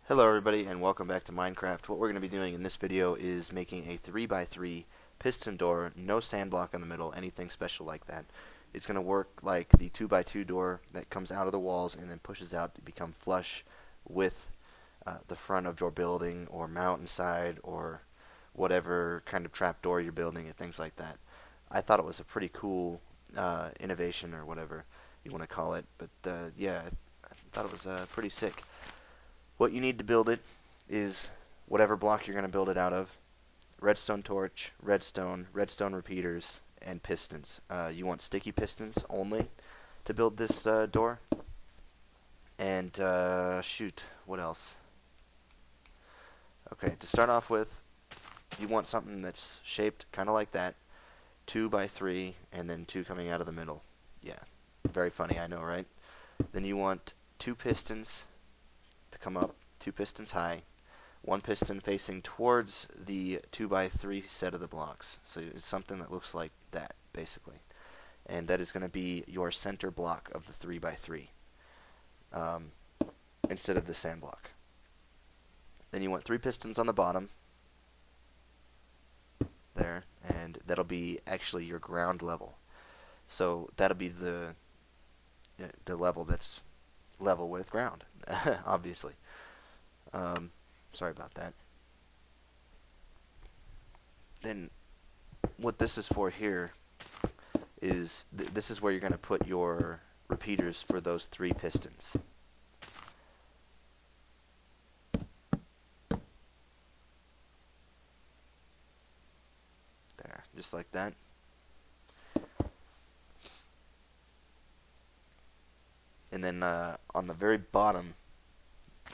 Hello everybody and welcome back to Minecraft. What we're going to be doing in this video is making a 3x3 piston door, no sand block in the middle, anything special like that. It's going to work like the 2x2 door that comes out of the walls and then pushes out to become flush with the front of your building or mountainside or whatever kind of trap door you're building and things like that. I thought it was a pretty cool innovation or whatever you want to call it, but yeah, I thought it was pretty sick. What you need to build it is whatever block you're going to build it out of. Redstone torch, redstone repeaters, and pistons. You want sticky pistons only to build this door. And shoot, what else? Okay, to start off with, you want something that's shaped kind of like that. 2x3, and then 2 coming out of the middle. Yeah, very funny, I know, right? Then you want 2 pistons to come up, 2 pistons high, 1 piston facing towards the 2x3 set of the blocks. So it's something that looks like that, basically. And that is going to be your center block of the 3x3 instead of the sand block. Then you want 3 pistons on the bottom, there, and that'll be actually your ground level. So that'll be the level that's level with ground, obviously. Sorry about that. Then what this is for here is this is where you're going to put your repeaters for those 3 pistons. There, just like that. And then on the very bottom,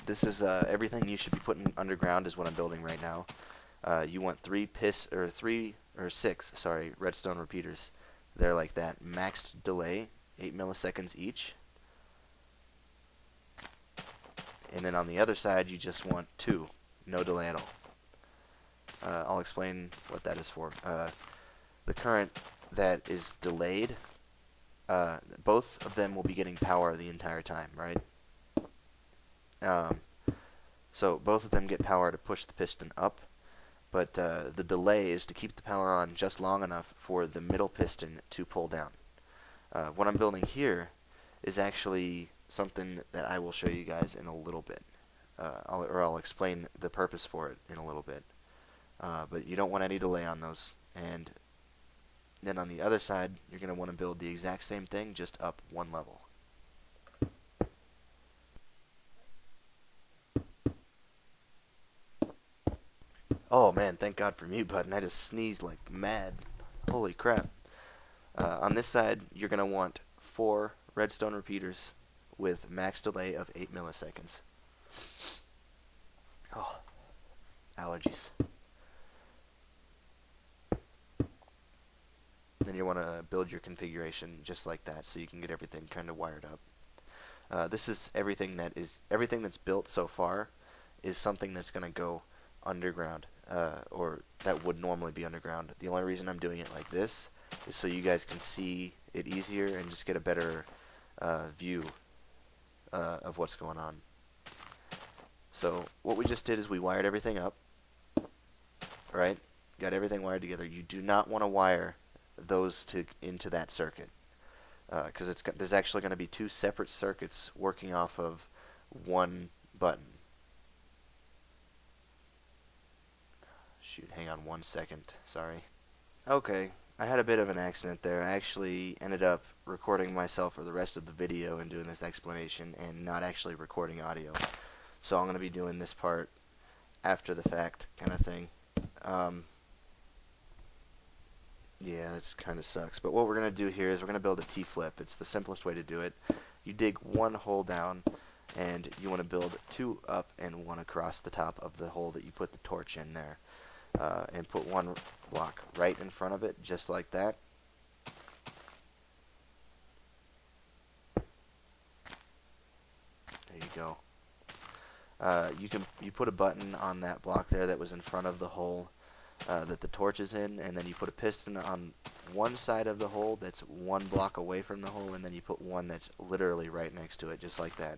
this is everything you should be putting underground is what I'm building right now. You want 3 or 6 redstone repeaters. They're like that. Maxed delay, 8 milliseconds each. And then on the other side, you just want 2, no delay at all. I'll explain what that is for. The current that is delayed, both of them will be getting power the entire time, right? So both of them get power to push the piston up, but the delay is to keep the power on just long enough for the middle piston to pull down. What I'm building here is actually something that I will show you guys in a little bit. I'll explain the purpose for it in a little bit. But you don't want any delay on those. And then on the other side, you're going to want to build the exact same thing, just up 1 level. Oh man, thank God for mute button. I just sneezed like mad. Holy crap. On this side, you're going to want 4 redstone repeaters with max delay of 8 milliseconds. Oh, allergies. Then you want to build your configuration just like that so you can get everything kind of wired up. This is everything that's built so far is something that's going to go underground, or that would normally be underground. The only reason I'm doing it like this is so you guys can see it easier and just get a better view of what's going on. So what we just did is we wired everything up, right? Got everything wired together. You do not want to wire those into that circuit, because there's actually going to be 2 separate circuits working off of 1 button. Shoot, hang on 1 second, sorry. Okay, I had a bit of an accident there. I actually ended up recording myself for the rest of the video and doing this explanation and not actually recording audio. So I'm going to be doing this part after the fact kind of thing. Yeah, this kind of sucks. But what we're going to do here is we're going to build a T-flip. It's the simplest way to do it. You dig 1 hole down, and you want to build 2 up and 1 across the top of the hole that you put the torch in there. And put 1 block right in front of it, just like that. There you go. You put a button on that block there that was in front of the hole that the torch is in, and then you put a piston on one side of the hole that's 1 block away from the hole, and then you put 1 that's literally right next to it, just like that.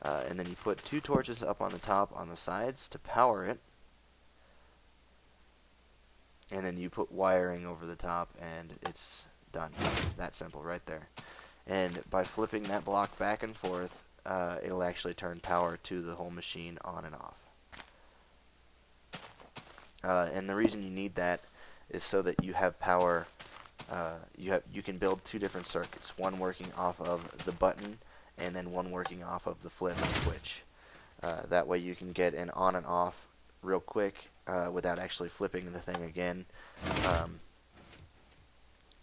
And then you put 2 torches up on the top on the sides to power it, and then you put wiring over the top, and it's done. That simple right there. And by flipping that block back and forth, it'll actually turn power to the whole machine on and off. And the reason you need that is so that you have power. You can build 2 different circuits, one working off of the button and then one working off of the flip switch. That way you can get an on and off real quick without actually flipping the thing again.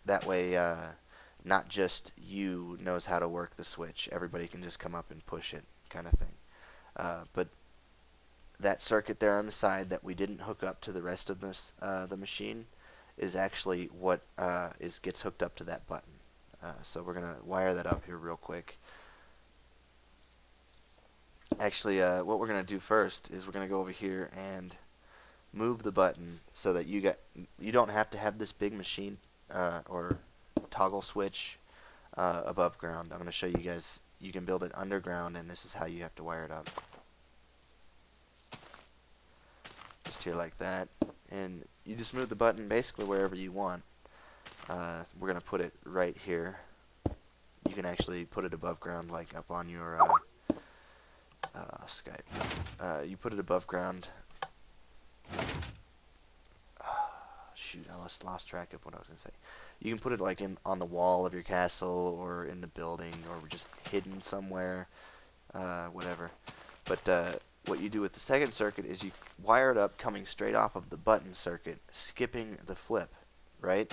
That way not just you knows how to work the switch, everybody can just come up and push it, kind of thing. But that circuit there on the side that we didn't hook up to the rest of this, the machine is actually what gets hooked up to that button. So we're going to wire that up here real quick. Actually, what we're going to do first is we're going to go over here and move the button so that you don't have to have this big machine or toggle switch above ground. I'm going to show you guys. You can build it underground, and this is how you have to wire it up. Just here like that, and you just move the button basically wherever you want. We're going to put it right here. You can actually put it above ground, like up on your Skype. You put it above ground. Shoot, I lost track of what I was going to say. You can put it like on the wall of your castle, or in the building, or just hidden somewhere, whatever. But what you do with the second circuit is you wire it up coming straight off of the button circuit, skipping the flip, right?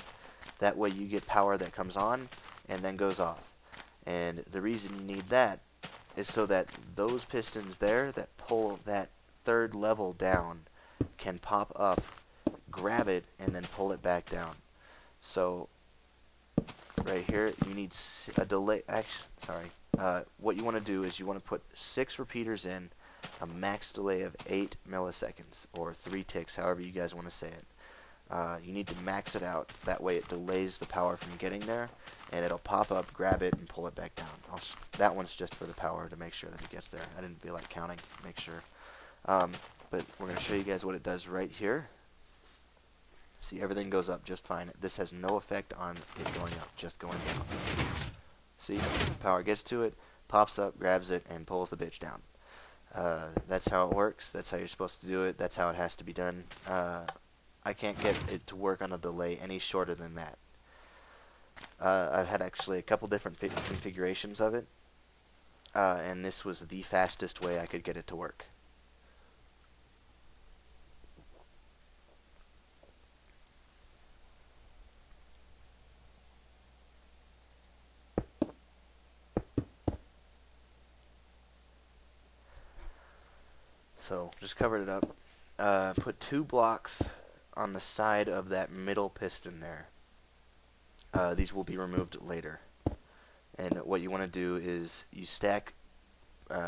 That way you get power that comes on and then goes off. And the reason you need that is so that those pistons there that pull that third level down can pop up, grab it, and then pull it back down. So right here you need a delay. What you want to do is you want to put 6 repeaters in, a max delay of 8 milliseconds, or 3 ticks, however you guys want to say it. You need to max it out. That way it delays the power from getting there, and it'll pop up, grab it, and pull it back down. That one's just for the power to make sure that it gets there. I didn't feel like counting, make sure. But we're going to show you guys what it does right here. See, everything goes up just fine. This has no effect on it going up, just going down. See, power gets to it, pops up, grabs it, and pulls the bitch down. That's how it works. That's how you're supposed to do it. That's how it has to be done. I can't get it to work on a delay any shorter than that. I've had actually a couple different configurations of it, and this was the fastest way I could get it to work. So just covered it up. Put 2 blocks on the side of that middle piston there. These will be removed later. And what you want to do is you stack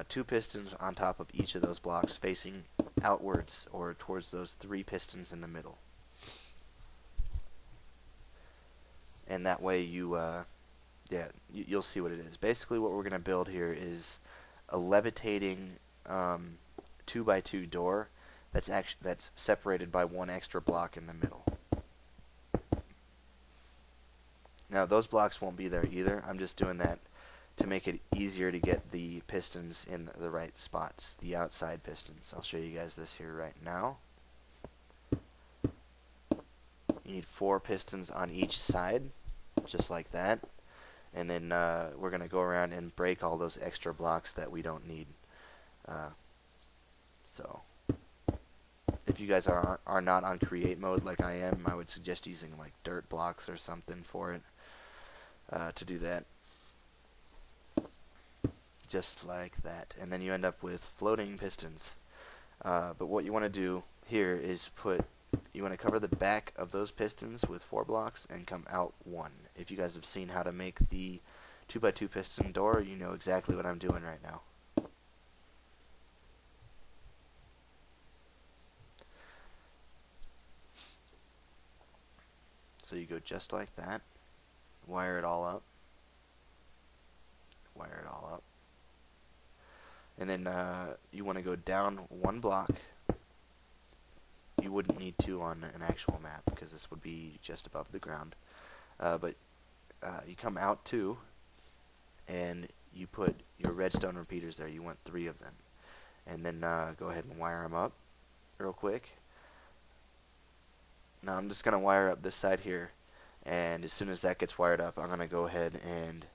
2 pistons on top of each of those blocks, facing outwards or towards those 3 pistons in the middle. And that way you'll see what it is. Basically what we're going to build here is a levitating 2x2 door that's separated by 1 extra block in the middle. Now those blocks won't be there either. I'm just doing that to make it easier to get the pistons in the right spots, the outside pistons. I'll show you guys this here right now. You need 4 pistons on each side, just like that. And then we're going to go around and break all those extra blocks that we don't need. So if you guys are not on create mode like I am, I would suggest using like dirt blocks or something for it to do that. Just like that. And then you end up with floating pistons. But what you want to do here is you want to cover the back of those pistons with 4 blocks and come out 1. If you guys have seen how to make the 2x2 piston door, you know exactly what I'm doing right now. So you go just like that, wire it all up, wire it all up, And then you want to go down one block. You wouldn't need to on an actual map because this would be just above the ground. But you come out two, and you put your redstone repeaters there. You want 3 of them. And then go ahead and wire them up real quick. Now I'm just going to wire up this side here. And as soon as that gets wired up, I'm going to go ahead and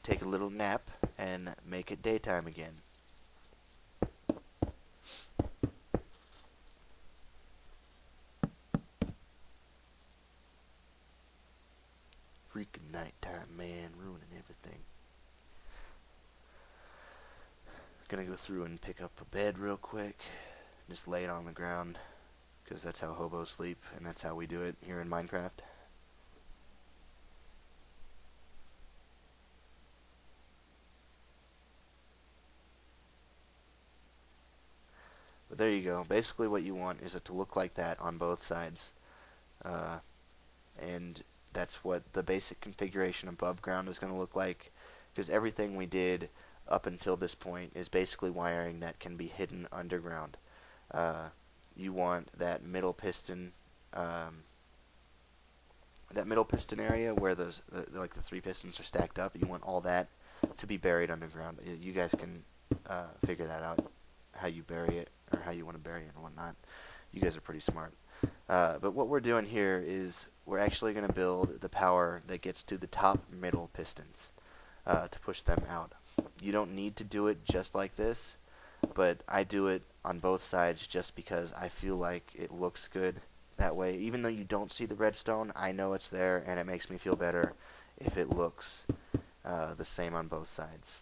take a little nap and make it daytime again. Freaking nighttime, man, ruining everything. Gonna go through and pick up a bed real quick. Just lay it on the ground, because that's how hobos sleep, and that's how we do it here in Minecraft. But there you go. Basically what you want is it to look like that on both sides. And that's what the basic configuration above ground is going to look like, because everything we did up until this point is basically wiring that can be hidden underground. You want that middle piston area where like the 3 pistons are stacked up. You want all that to be buried underground. You guys can figure that out, how you bury it, or how you want to bury it and whatnot. You guys are pretty smart. But what we're doing here is we're actually going to build the power that gets to the top middle pistons to push them out. You don't need to do it just like this, but I do it on both sides just because I feel like it looks good that way. Even though you don't see the redstone, I know it's there, and it makes me feel better if it looks the same on both sides.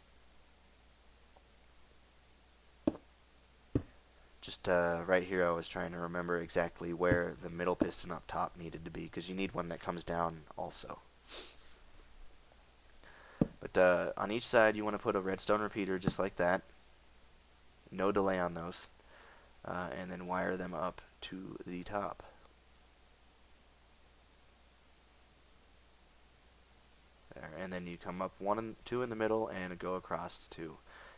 Just right here I was trying to remember exactly where the middle piston up top needed to be, because you need one that comes down also. But on each side you want to put a redstone repeater just like that. No delay on those. And then wire them up to the top. There. And then you come up 1 and 2 in the middle and go across 2.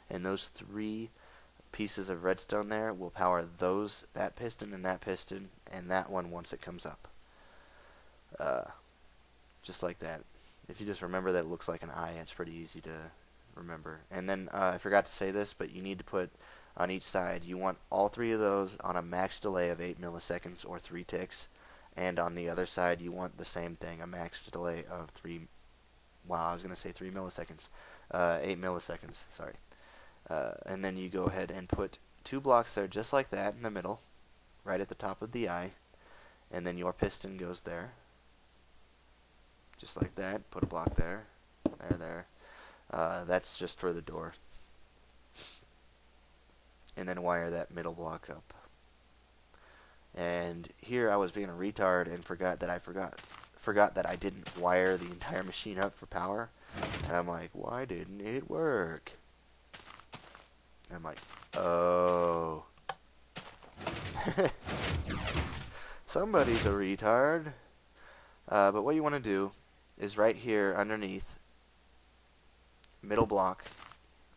And those 3 pieces of redstone there will power that piston and that one once it comes up. Just like that. If you just remember that it looks like an eye, it's pretty easy to remember. And then I forgot to say this, but you need to put on each side, you want all 3 of those on a max delay of 8 milliseconds or 3 ticks. And on the other side you want the same thing, a max delay of 3 milliseconds. 8 milliseconds, sorry. And then you go ahead and put 2 blocks there just like that in the middle, right at the top of the eye, and then your piston goes there, just like that. Put a block there, there. That's just for the door. And then wire that middle block up. And here I was being a retard and forgot that I didn't wire the entire machine up for power. And I'm like, why didn't it work? I'm like, oh. Somebody's a retard. But what you want to do is right here underneath, middle block,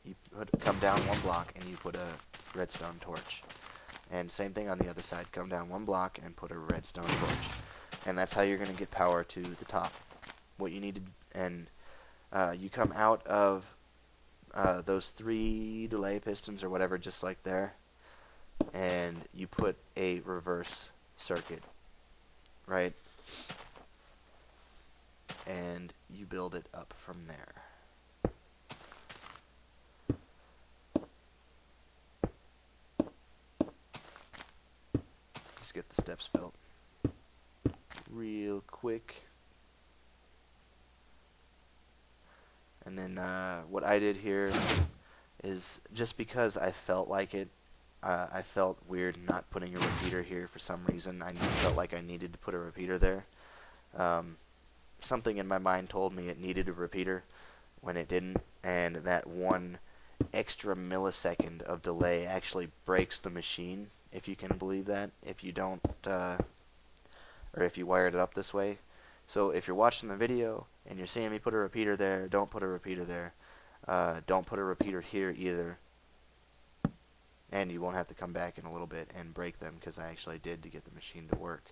you come down 1 block and you put a redstone torch. And same thing on the other side, come down 1 block and put a redstone torch. And that's how you're going to get power to the top. What you need to, and you come out of those 3 delay pistons or whatever, just like there, and you put a reverse circuit, right? And you build it up from there. Let's get the steps built real quick. And then what I did here is, just because I felt like it, I felt weird not putting a repeater here for some reason. I felt like I needed to put a repeater there. Something in my mind told me it needed a repeater when it didn't, and that 1 extra millisecond of delay actually breaks the machine, if you can believe that, if you don't, or if you wired it up this way. So if you're watching the video and you're seeing me put a repeater there, don't put a repeater there. Don't put a repeater here either. And you won't have to come back in a little bit and break them, because I actually did to get the machine to work.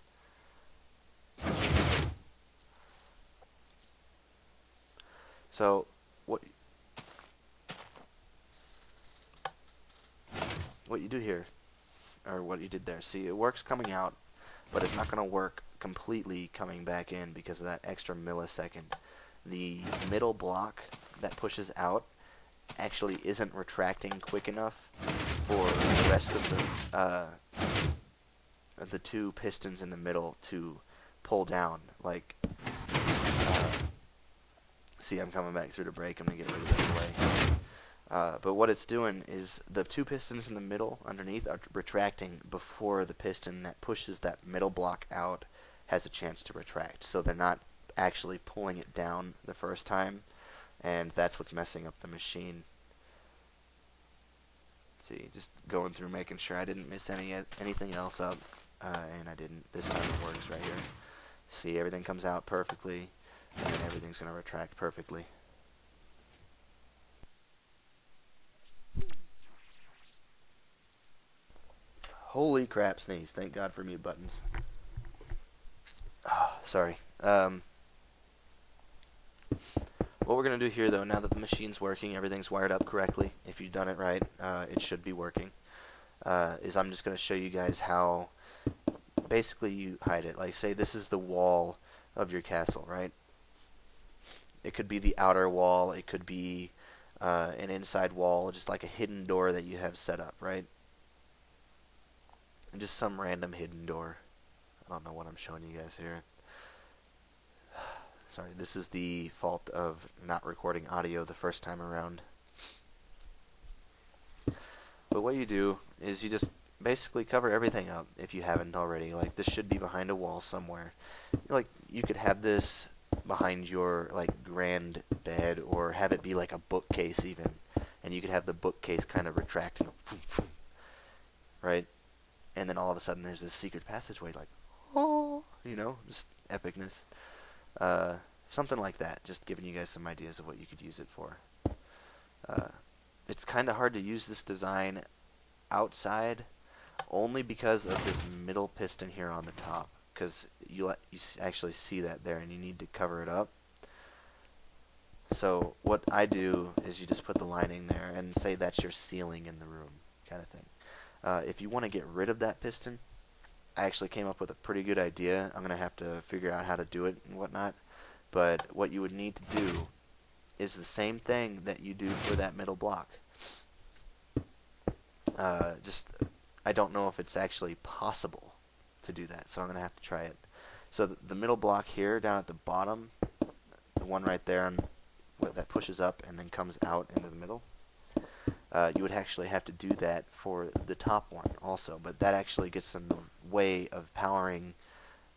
So what you do here, or what you did there, see, it works coming out, but it's not going to work completely coming back in because of that extra millisecond. The middle block that pushes out actually isn't retracting quick enough for the rest of the two pistons in the middle to pull down. Like, see, I'm coming back through the brake. I'm going to get rid of that delay. But what it's doing is the two pistons in the middle underneath are retracting before the piston that pushes that middle block out has a chance to retract. So they're not actually pulling it down the first time, and that's what's messing up the machine. See, just going through making sure I didn't miss anything else up, and I didn't. This time it works right here. See, everything comes out perfectly, and everything's going to retract perfectly. Holy crap, sneeze. Thank God for mute buttons. Oh, sorry. What we're going to do here, though, now that the machine's working, everything's wired up correctly, if you've done it right, it should be working, is I'm just going to show you guys how basically you hide it. Like, say this is the wall of your castle, right? It could be the outer wall, it could be an inside wall, just like a hidden door that you have set up, right? And just some random hidden door. I don't know what I'm showing you guys here. Sorry, this is the fault of not recording audio the first time around. But what you do is you just basically cover everything up if you haven't already. Like, this should be behind a wall somewhere. Like, you could have this behind your like grand bed, or have it be like a bookcase even, and you could have the bookcase kind of retracting, right? And then all of a sudden there's this secret passageway, like, oh, you know, just epicness. Something like that, just giving you guys some ideas of what you could use it for. It's kind of hard to use this design outside, only because of this middle piston here on the top, because you actually see that there, and you need to cover it up. So what I do is you just put the lining there, and say that's your ceiling in the room, kind of thing. If you want to get rid of that piston, I actually came up with a pretty good idea. I'm going to have to figure out how to do it and whatnot. But what you would need to do is the same thing that you do for that middle block. I don't know if it's actually possible to do that, so I'm going to have to try it. So the middle block here, down at the bottom, the one right there that pushes up and then comes out into the middle, you would actually have to do that for the top one also, but that actually gets in the way of powering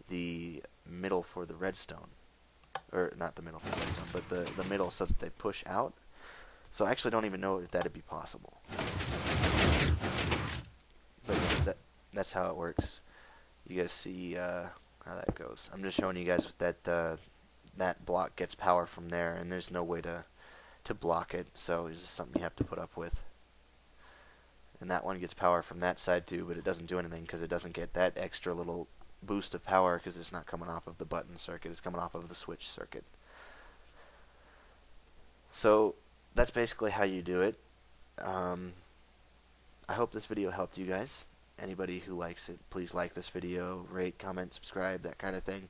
the middle for the redstone. Or not the middle for the redstone, but the middle so that they push out. So I actually don't even know if that'd be possible. But that's how it works. You guys see how that goes. I'm just showing you guys that that block gets power from there, and there's no way to block it, so it's just something you have to put up with. And that one gets power from that side too, but it doesn't do anything because it doesn't get that extra little boost of power because it's not coming off of the button circuit, it's coming off of the switch circuit. So that's basically how you do it. I hope this video helped you guys. Anybody who likes it, please like this video, rate, comment, subscribe, that kind of thing.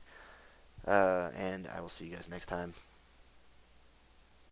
And I will see you guys next time.